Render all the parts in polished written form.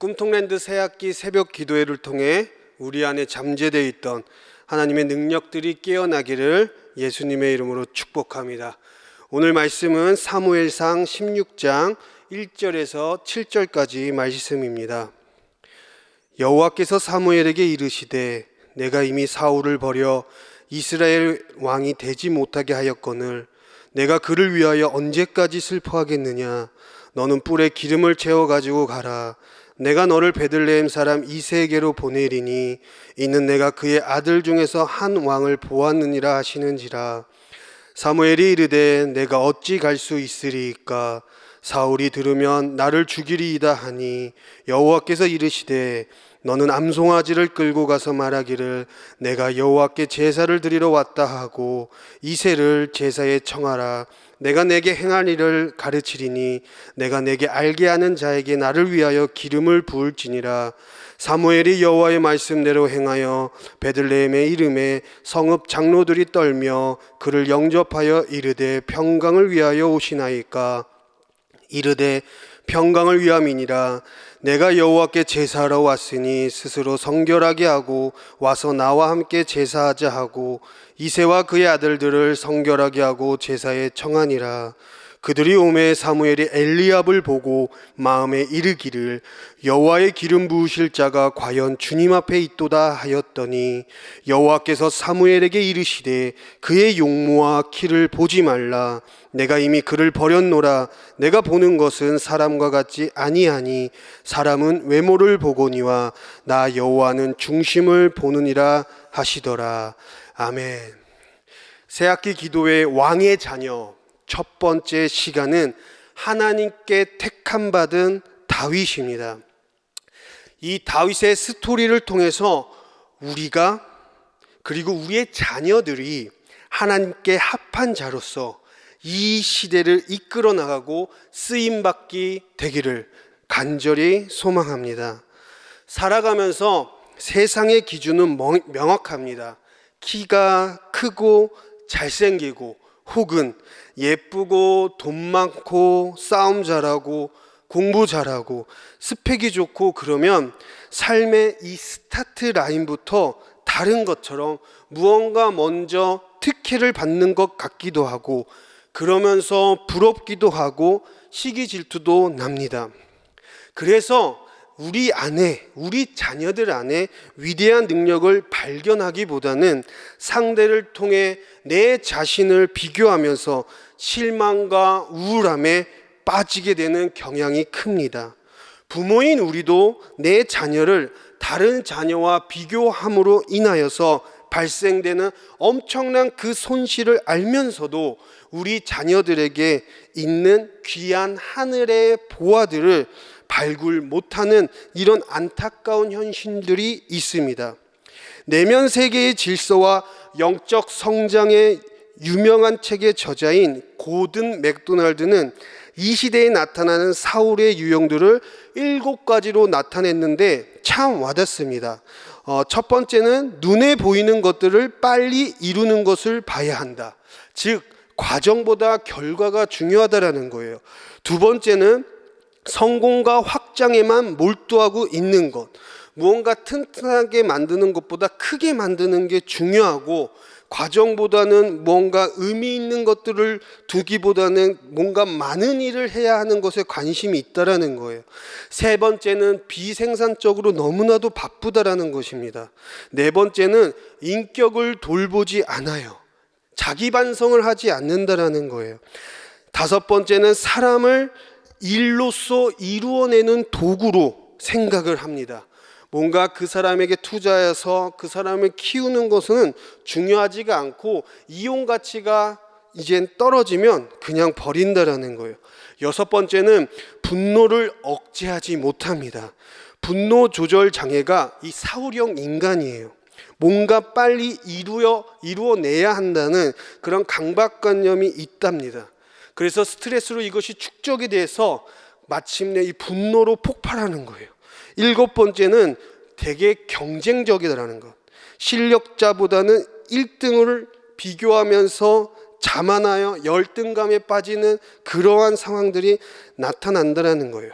꿈통랜드 새학기 새벽 기도회를 통해 우리 안에 잠재되어 있던 하나님의 능력들이 깨어나기를 예수님의 이름으로 축복합니다. 오늘 말씀은 사무엘상 16장 1절에서 7절까지 말씀입니다. 여호와께서 사무엘에게 이르시되 내가 이미 사울을 버려 이스라엘 왕이 되지 못하게 하였거늘 내가 그를 위하여 언제까지 슬퍼하겠느냐. 너는 뿔에 기름을 채워 가지고 가라. 내가 너를 베들레헴 사람 이새에게로 보내리니 이는 내가 그의 아들 중에서 한 왕을 보았느니라 하시는지라. 사무엘이 이르되 내가 어찌 갈 수 있으리이까. 사울이 들으면 나를 죽이리이다 하니 여호와께서 이르시되 너는 암송아지를 끌고 가서 말하기를 내가 여호와께 제사를 드리러 왔다 하고 이새를 제사에 청하라. 내가 내게 행할 일을 가르치리니 내가 내게 알게 하는 자에게 나를 위하여 기름을 부을지니라. 사무엘이 여호와의 말씀대로 행하여 베들레헴의 이름에 성읍 장로들이 떨며 그를 영접하여 이르되 평강을 위하여 오시나이까. 이르되 평강을 위함이니라. 내가 여호와께 제사하러 왔으니 스스로 성결하게 하고 와서 나와 함께 제사하자 하고 이새와 그의 아들들을 성결하게 하고 제사에 청하니라. 그들이 오매 사무엘이 엘리압을 보고 마음에 이르기를 여호와의 기름 부으실 자가 과연 주님 앞에 있도다 하였더니 여호와께서 사무엘에게 이르시되 그의 용모와 키를 보지 말라. 내가 이미 그를 버렸노라. 내가 보는 것은 사람과 같지 아니하니 사람은 외모를 보거니와 나 여호와는 중심을 보느니라 하시더라. 아멘. 새학기 기도회 왕의 자녀 첫 번째 시간은 하나님께 택함 받은 다윗입니다. 이 다윗의 스토리를 통해서 우리가 그리고 우리의 자녀들이 하나님께 합한 자로서 이 시대를 이끌어 나가고 쓰임받기 되기를 간절히 소망합니다. 살아가면서 세상의 기준은 명확합니다. 키가 크고 잘생기고 혹은 예쁘고 돈 많고 싸움 잘하고 공부 잘하고 스펙이 좋고 그러면 삶의 이 스타트 라인부터 다른 것처럼 무언가 먼저 특혜를 받는 것 같기도 하고 그러면서 부럽기도 하고 시기 질투도 납니다. 그래서 우리 안에, 우리 자녀들 안에 위대한 능력을 발견하기보다는 상대를 통해 내 자신을 비교하면서 실망과 우울함에 빠지게 되는 경향이 큽니다. 부모인 우리도 내 자녀를 다른 자녀와 비교함으로 인하여서 발생되는 엄청난 그 손실을 알면서도 우리 자녀들에게 있는 귀한 하늘의 보화들을 발굴 못하는 이런 안타까운 현실들이 있습니다. 내면 세계의 질서와 영적 성장의 유명한 책의 저자인 고든 맥도날드는 이 시대에 나타나는 사울의 유형들을 7가지로 나타냈는데 참 와닿습니다. 첫 번째는 눈에 보이는 것들을 빨리 이루는 것을 봐야 한다. 즉 과정보다 결과가 중요하다라는 거예요. 두 번째는 성공과 확장에만 몰두하고 있는 것, 무언가 튼튼하게 만드는 것보다 크게 만드는 게 중요하고 과정보다는 뭔가 의미 있는 것들을 두기보다는 뭔가 많은 일을 해야 하는 것에 관심이 있다라는 거예요. 세 번째는 비생산적으로 너무나도 바쁘다라는 것입니다. 네 번째는 인격을 돌보지 않아요. 자기 반성을 하지 않는다라는 거예요. 다섯 번째는 사람을 일로서 이루어내는 도구로 생각을 합니다. 뭔가 그 사람에게 투자해서 그 사람을 키우는 것은 중요하지가 않고 이용 가치가 이젠 떨어지면 그냥 버린다라는 거예요. 여섯 번째는 분노를 억제하지 못합니다. 분노 조절 장애가 이 사울형 인간이에요. 뭔가 빨리 이루어내야 한다는 그런 강박관념이 있답니다. 그래서 스트레스로 이것이 축적이 돼서 마침내 이 분노로 폭발하는 거예요. 7번째는 되게 경쟁적이라는 것. 실력자보다는 1등을 비교하면서 자만하여 열등감에 빠지는 그러한 상황들이 나타난다는 거예요.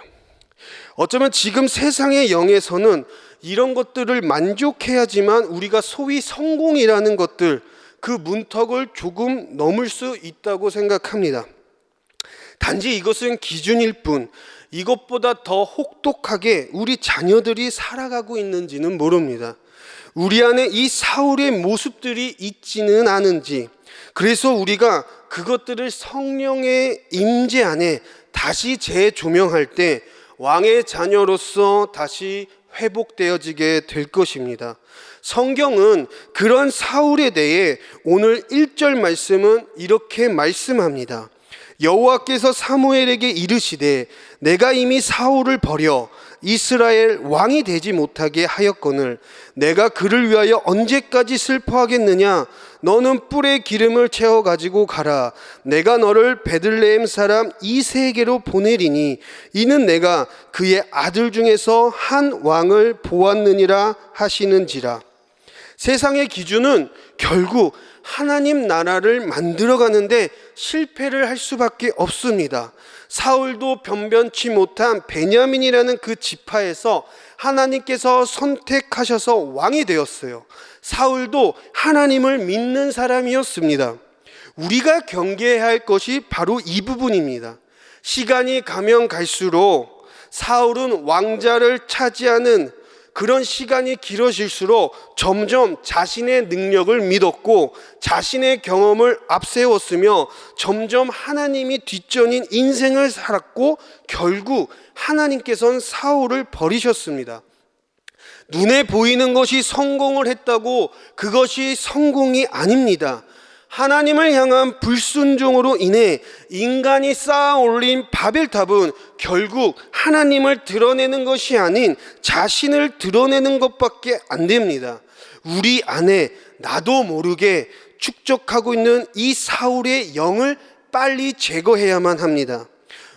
어쩌면 지금 세상의 영에서는 이런 것들을 만족해야지만 우리가 소위 성공이라는 것들, 그 문턱을 조금 넘을 수 있다고 생각합니다. 단지 이것은 기준일 뿐, 이것보다 더 혹독하게 우리 자녀들이 살아가고 있는지는 모릅니다. 우리 안에 이 사울의 모습들이 있지는 않은지, 그래서 우리가 그것들을 성령의 임재 안에 다시 재조명할 때 왕의 자녀로서 다시 회복되어지게 될 것입니다. 성경은 그런 사울에 대해 오늘 1절 말씀은 이렇게 말씀합니다. 여호와께서 사무엘에게 이르시되 내가 이미 사울을 버려 이스라엘 왕이 되지 못하게 하였거늘 내가 그를 위하여 언제까지 슬퍼하겠느냐? 너는 뿔에 기름을 채워 가지고 가라. 내가 너를 베들레헴 사람 이새에게로 보내리니 이는 내가 그의 아들 중에서 한 왕을 보았느니라 하시는지라. 세상의 기준은 결국 하나님 나라를 만들어가는데 실패를 할 수밖에 없습니다. 사울도 변변치 못한 베냐민이라는 그 지파에서 하나님께서 선택하셔서 왕이 되었어요. 사울도 하나님을 믿는 사람이었습니다. 우리가 경계해야 할 것이 바로 이 부분입니다. 시간이 가면 갈수록 사울은 왕자를 차지하는 그런 시간이 길어질수록 점점 자신의 능력을 믿었고 자신의 경험을 앞세웠으며 점점 하나님이 뒷전인 인생을 살았고 결국 하나님께서는 사울을 버리셨습니다. 눈에 보이는 것이 성공을 했다고 그것이 성공이 아닙니다. 하나님을 향한 불순종으로 인해 인간이 쌓아 올린 바벨탑은 결국 하나님을 드러내는 것이 아닌 자신을 드러내는 것밖에 안 됩니다. 우리 안에 나도 모르게 축적하고 있는 이 사울의 영을 빨리 제거해야만 합니다.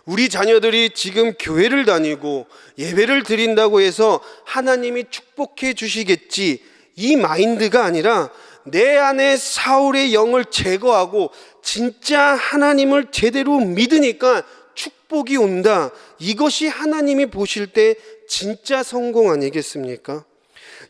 우리 자녀들이 지금 교회를 다니고 예배를 드린다고 해서 하나님이 축복해 주시겠지, 이 마인드가 아니라 내 안에 사울의 영을 제거하고 진짜 하나님을 제대로 믿으니까 축복이 온다. 이것이 하나님이 보실 때 진짜 성공 아니겠습니까?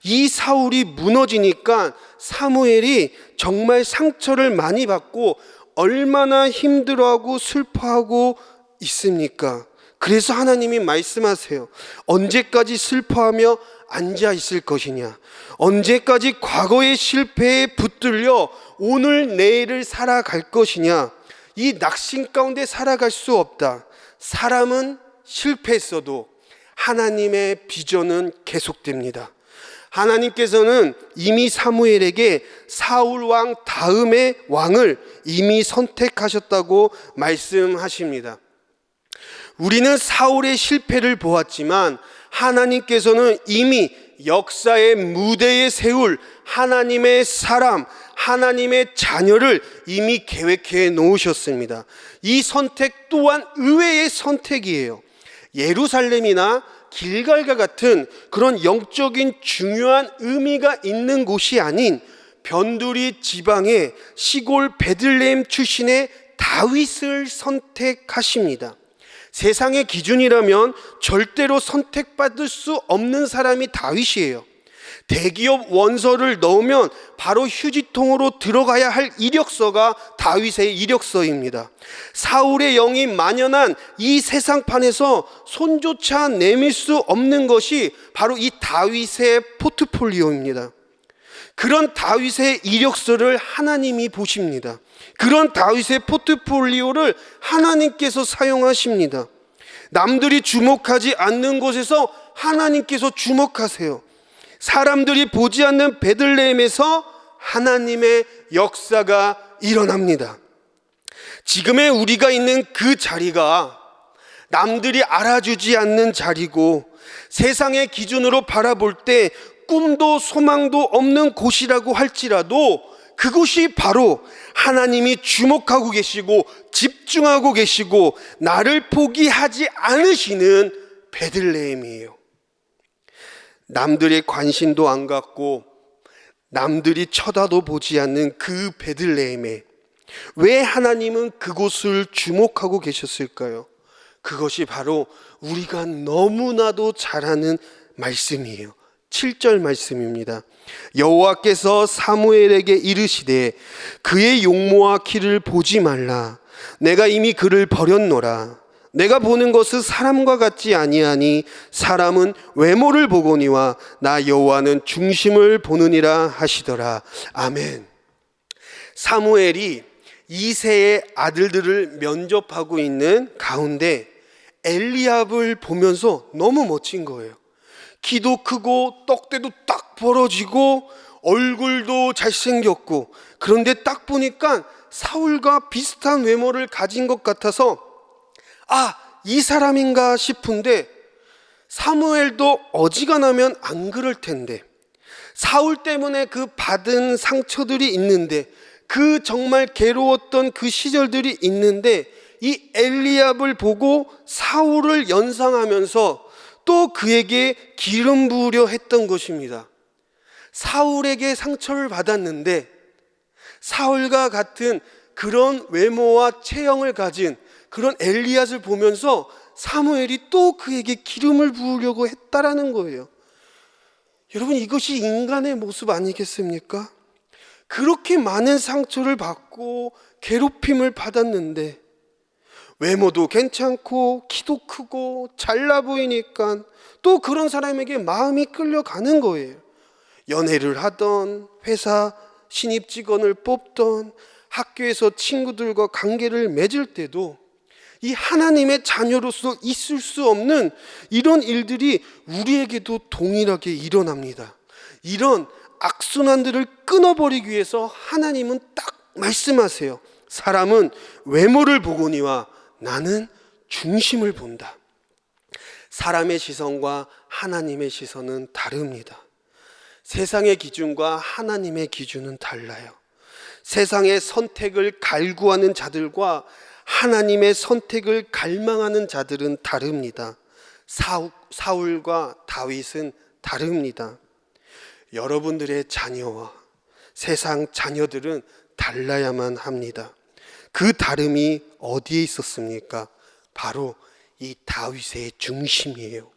이 사울이 무너지니까 사무엘이 정말 상처를 많이 받고 얼마나 힘들어하고 슬퍼하고 있습니까? 그래서 하나님이 말씀하세요. 언제까지 슬퍼하며 앉아 있을 것이냐? 언제까지 과거의 실패에 붙들려 오늘 내일을 살아갈 것이냐? 이 낙심 가운데 살아갈 수 없다. 사람은 실패했어도 하나님의 비전은 계속됩니다. 하나님께서는 이미 사무엘에게 사울 왕 다음의 왕을 이미 선택하셨다고 말씀하십니다. 우리는 사울의 실패를 보았지만 하나님께서는 이미 역사의 무대에 세울 하나님의 사람, 하나님의 자녀를 이미 계획해 놓으셨습니다. 이 선택 또한 의외의 선택이에요. 예루살렘이나 길갈과 같은 그런 영적인 중요한 의미가 있는 곳이 아닌 변두리 지방의 시골 베들레헴 출신의 다윗을 선택하십니다. 세상의 기준이라면 절대로 선택받을 수 없는 사람이 다윗이에요. 대기업 원서를 넣으면 바로 휴지통으로 들어가야 할 이력서가 다윗의 이력서입니다. 사울의 영이 만연한 이 세상판에서 손조차 내밀 수 없는 것이 바로 이 다윗의 포트폴리오입니다. 그런 다윗의 이력서를 하나님이 보십니다. 그런 다윗의 포트폴리오를 하나님께서 사용하십니다. 남들이 주목하지 않는 곳에서 하나님께서 주목하세요. 사람들이 보지 않는 베들레헴에서 하나님의 역사가 일어납니다. 지금의 우리가 있는 그 자리가 남들이 알아주지 않는 자리고 세상의 기준으로 바라볼 때 꿈도 소망도 없는 곳이라고 할지라도 그곳이 바로 하나님이 주목하고 계시고 집중하고 계시고 나를 포기하지 않으시는 베들레헴이에요. 남들의 관심도 안 갖고 남들이 쳐다도 보지 않는 그 베들레헴에 왜 하나님은 그곳을 주목하고 계셨을까요? 그것이 바로 우리가 너무나도 잘 아는 말씀이에요. 7절 말씀입니다. 여호와께서 사무엘에게 이르시되 그의 용모와 키를 보지 말라. 내가 이미 그를 버렸노라. 내가 보는 것은 사람과 같지 아니하니 사람은 외모를 보거니와 나 여호와는 중심을 보느니라 하시더라. 아멘. 사무엘이 2세의 아들들을 면접하고 있는 가운데 엘리압을 보면서 너무 멋진 거예요. 키도 크고 떡대도 딱 벌어지고 얼굴도 잘생겼고, 그런데 딱 보니까 사울과 비슷한 외모를 가진 것 같아서 이 사람인가 싶은데, 사무엘도 어지간하면 안 그럴 텐데, 사울 때문에 그 받은 상처들이 있는데, 그 정말 괴로웠던 그 시절들이 있는데, 이 엘리압을 보고 사울을 연상하면서 또 그에게 기름 부으려 했던 것입니다. 사울에게 상처를 받았는데 사울과 같은 그런 외모와 체형을 가진 그런 엘리압을 보면서 사무엘이 또 그에게 기름을 부으려고 했다라는 거예요. 여러분, 이것이 인간의 모습 아니겠습니까? 그렇게 많은 상처를 받고 괴롭힘을 받았는데, 외모도 괜찮고 키도 크고 잘나 보이니까 또 그런 사람에게 마음이 끌려가는 거예요. 연애를 하던, 회사 신입 직원을 뽑던, 학교에서 친구들과 관계를 맺을 때도 이 하나님의 자녀로서 있을 수 없는 이런 일들이 우리에게도 동일하게 일어납니다. 이런 악순환들을 끊어버리기 위해서 하나님은 딱 말씀하세요. 사람은 외모를 보거니와 나는 중심을 본다. 사람의 시선과 하나님의 시선은 다릅니다. 세상의 기준과 하나님의 기준은 달라요. 세상의 선택을 갈구하는 자들과 하나님의 선택을 갈망하는 자들은 다릅니다. 사울과 다윗은 다릅니다. 여러분들의 자녀와 세상 자녀들은 달라야만 합니다. 그 다름이 어디에 있었습니까? 바로 이 다윗의 중심이에요.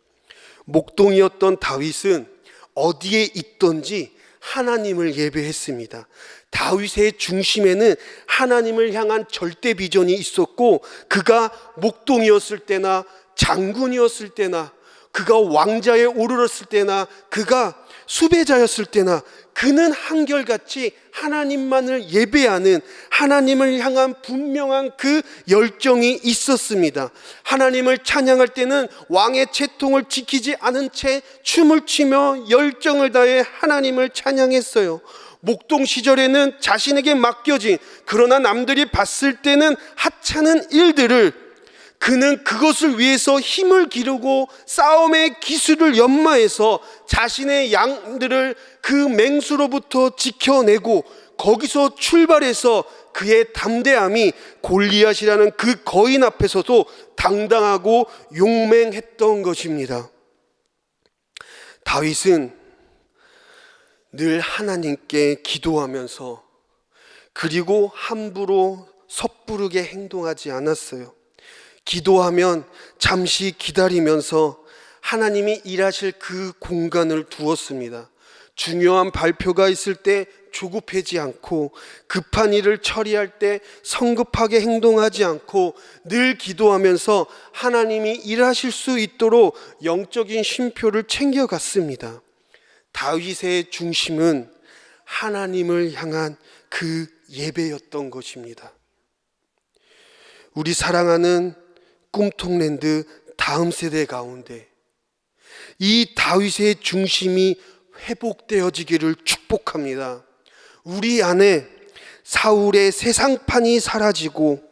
목동이었던 다윗은 어디에 있던지 하나님을 예배했습니다. 다윗의 중심에는 하나님을 향한 절대 비전이 있었고, 그가 목동이었을 때나 장군이었을 때나, 그가 왕자에 오르렀을 때나, 그가 수배자였을 때나, 그는 한결같이 하나님만을 예배하는, 하나님을 향한 분명한 그 열정이 있었습니다. 하나님을 찬양할 때는 왕의 채통을 지키지 않은 채 춤을 추며 열정을 다해 하나님을 찬양했어요. 목동 시절에는 자신에게 맡겨진, 그러나 남들이 봤을 때는 하찮은 일들을 그는 그것을 위해서 힘을 기르고 싸움의 기술을 연마해서 자신의 양들을 그 맹수로부터 지켜내고, 거기서 출발해서 그의 담대함이 골리앗이라는 그 거인 앞에서도 당당하고 용맹했던 것입니다. 다윗은 늘 하나님께 기도하면서, 그리고 함부로 섣부르게 행동하지 않았어요. 기도하면 잠시 기다리면서 하나님이 일하실 그 공간을 두었습니다. 중요한 발표가 있을 때 조급하지 않고, 급한 일을 처리할 때 성급하게 행동하지 않고, 늘 기도하면서 하나님이 일하실 수 있도록 영적인 쉼표를 챙겨갔습니다. 다윗의 중심은 하나님을 향한 그 예배였던 것입니다. 우리 사랑하는 꿈통랜드 다음 세대 가운데 이 다윗의 중심이 회복되어지기를 축복합니다. 우리 안에 사울의 세상판이 사라지고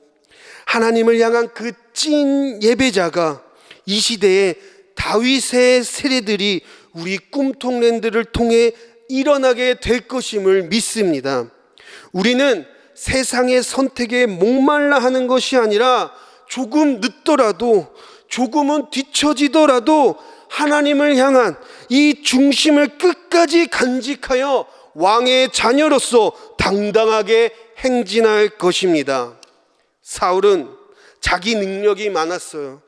하나님을 향한 그 찐 예배자가 이 시대에 다윗의 세대들이 우리 꿈통랜드를 통해 일어나게 될 것임을 믿습니다. 우리는 세상의 선택에 목말라 하는 것이 아니라, 조금 늦더라도, 조금은 뒤처지더라도 하나님을 향한 이 중심을 끝까지 간직하여 왕의 자녀로서 당당하게 행진할 것입니다. 사울은 자기 능력이 많았어요.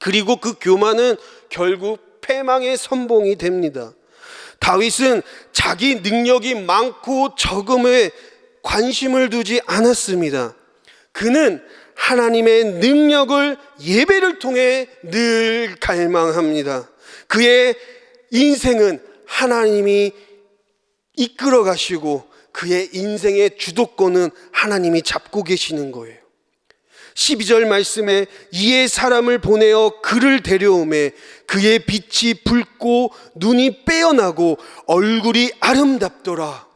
그리고 그 교만은 결국 패망의 선봉이 됩니다. 다윗은 자기 능력이 많고 적음에 관심을 두지 않았습니다. 그는 하나님의 능력을 예배를 통해 늘 갈망합니다. 그의 인생은 하나님이 이끌어 가시고 그의 인생의 주도권은 하나님이 잡고 계시는 거예요. 12절 말씀에 이에 사람을 보내어 그를 데려오매 그의 빛이 붉고 눈이 빼어나고 얼굴이 아름답더라.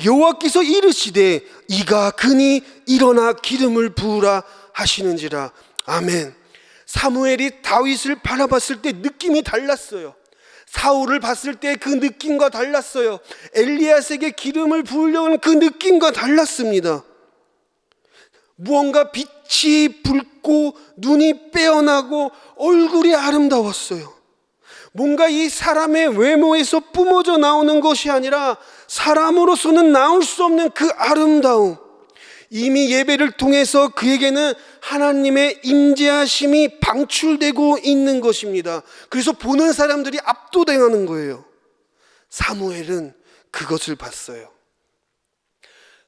여호와께서 이르시되 이가 그니 일어나 기름을 부으라 하시는지라. 아멘. 사무엘이 다윗을 바라봤을 때 느낌이 달랐어요. 사울을 봤을 때 그 느낌과 달랐어요. 엘리야스에게 기름을 부으려는 그 느낌과 달랐습니다. 무언가 빛이 붉고 눈이 빼어나고 얼굴이 아름다웠어요. 뭔가 이 사람의 외모에서 뿜어져 나오는 것이 아니라 사람으로서는 나올 수 없는 그 아름다움. 이미 예배를 통해서 그에게는 하나님의 임재하심이 방출되고 있는 것입니다. 그래서 보는 사람들이 압도당하는 거예요. 사무엘은 그것을 봤어요.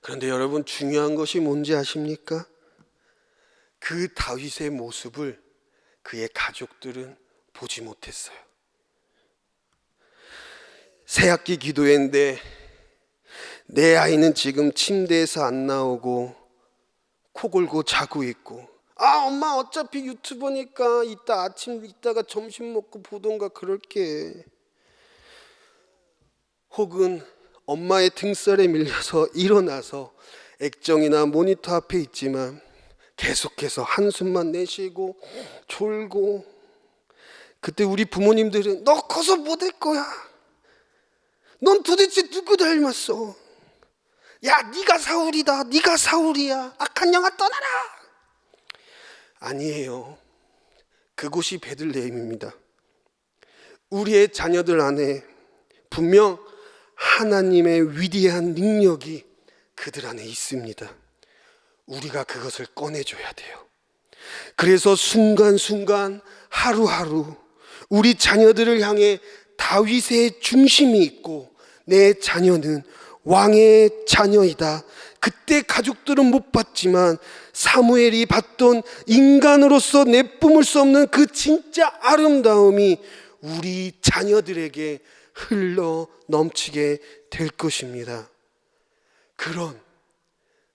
그런데 여러분, 중요한 것이 뭔지 아십니까? 그 다윗의 모습을 그의 가족들은 보지 못했어요. 새학기 기도회인데 내 아이는 지금 침대에서 안 나오고 코 골고 자고 있고, 엄마 어차피 유튜버니까 이따가 점심 먹고 보던가 그럴게. 혹은 엄마의 등살에 밀려서 일어나서 액정이나 모니터 앞에 있지만 계속해서 한숨만 내쉬고 졸고, 그때 우리 부모님들은 너 커서 뭐 될 거야? 넌 도대체 누구 닮았어? 야, 네가 사울이다. 네가 사울이야. 악한 영아 떠나라. 아니에요. 그곳이 베들레헴입니다. 우리의 자녀들 안에 분명 하나님의 위대한 능력이 그들 안에 있습니다. 우리가 그것을 꺼내줘야 돼요. 그래서 순간순간 하루하루 우리 자녀들을 향해 다윗의 중심이 있고 내 자녀는 왕의 자녀이다. 그때 가족들은 못 봤지만 사무엘이 봤던 인간으로서 내뿜을 수 없는 그 진짜 아름다움이 우리 자녀들에게 흘러 넘치게 될 것입니다. 그런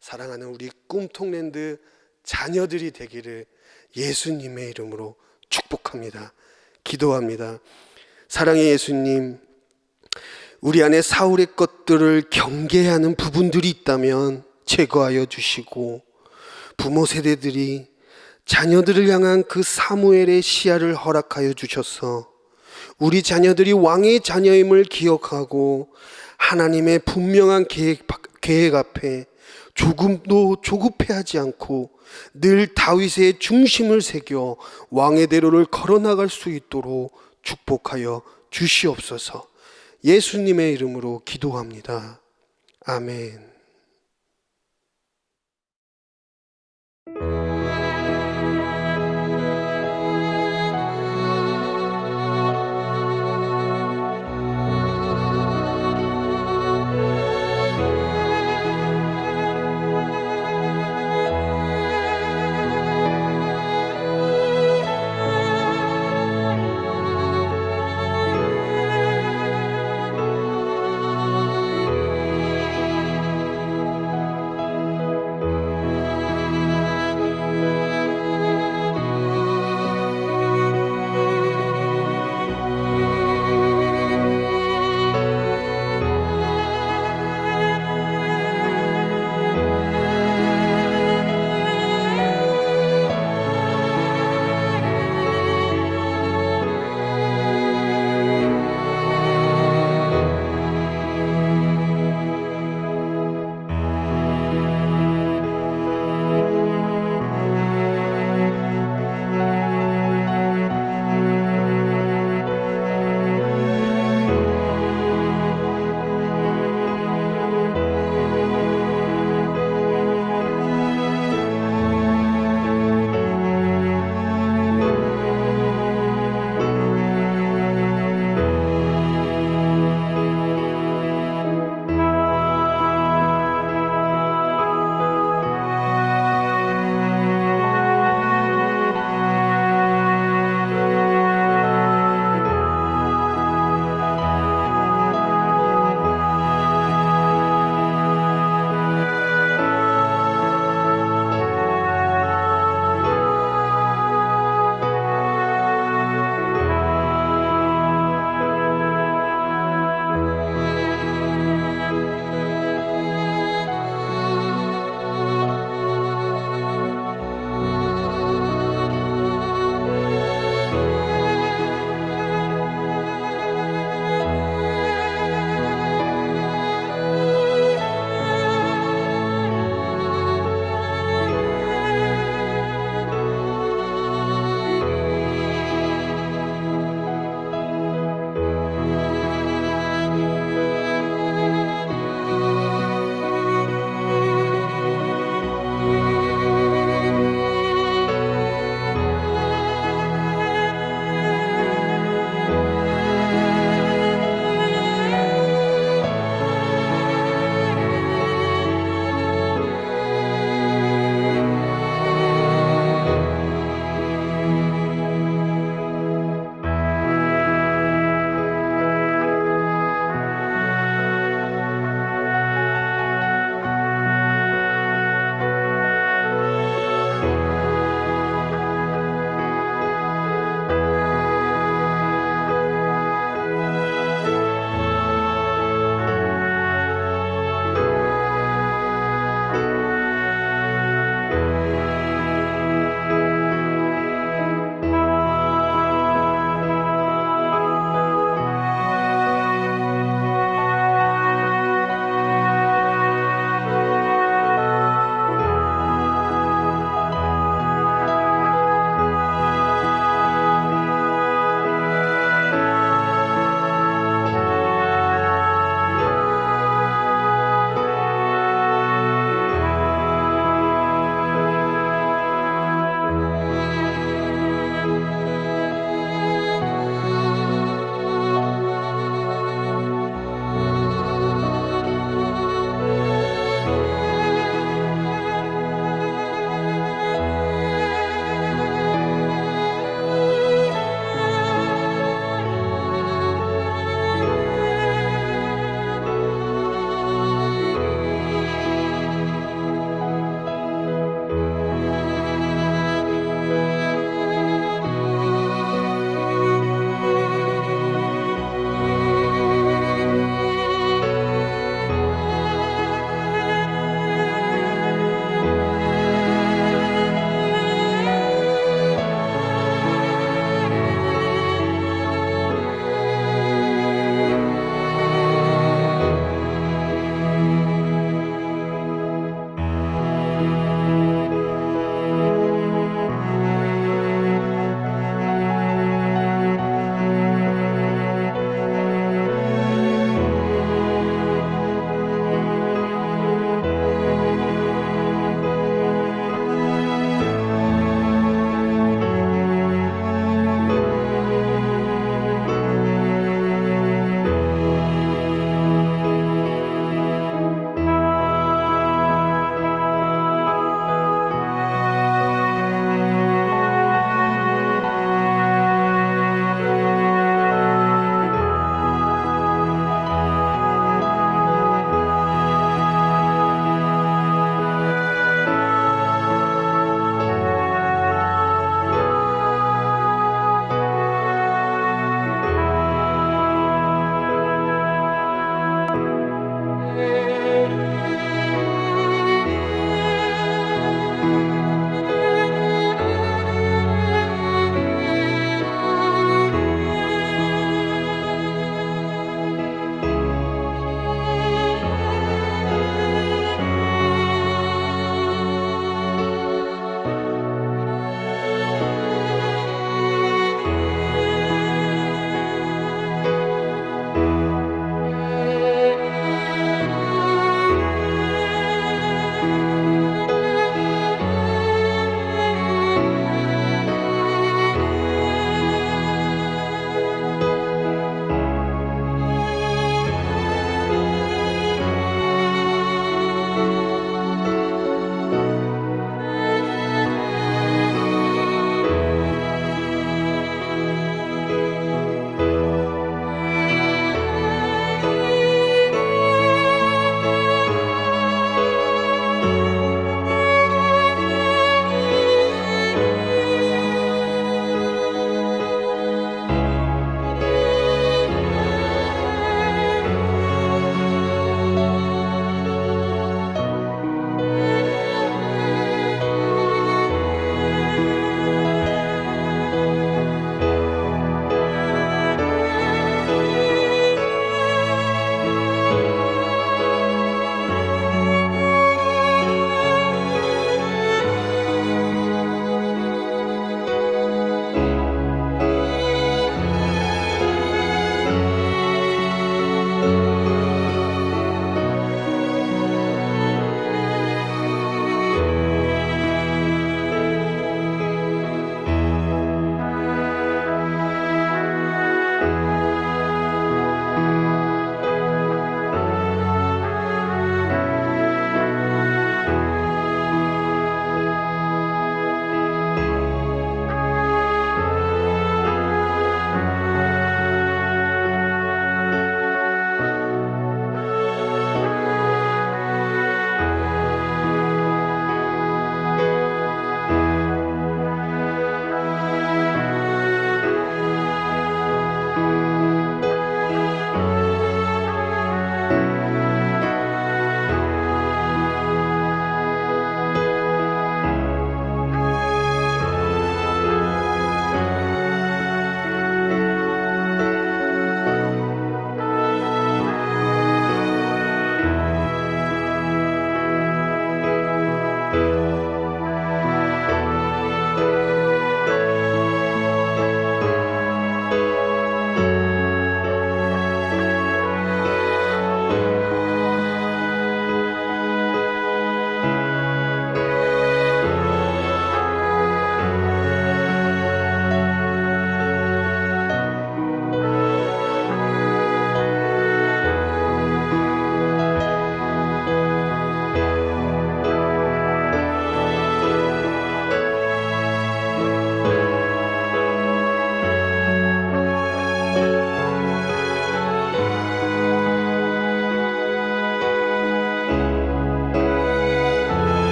사랑하는 우리 꿈통랜드 자녀들이 되기를 예수님의 이름으로 축복합니다. 기도합니다. 사랑의 예수님, 우리 안에 사울의 것들을 경계하는 부분들이 있다면 제거하여 주시고, 부모 세대들이 자녀들을 향한 그 사무엘의 시야를 허락하여 주셔서 우리 자녀들이 왕의 자녀임을 기억하고 하나님의 분명한 계획 앞에 조금도 조급해하지 않고 늘 다윗의 중심을 새겨 왕의 대로를 걸어나갈 수 있도록 축복하여 주시옵소서. 예수님의 이름으로 기도합니다. 아멘.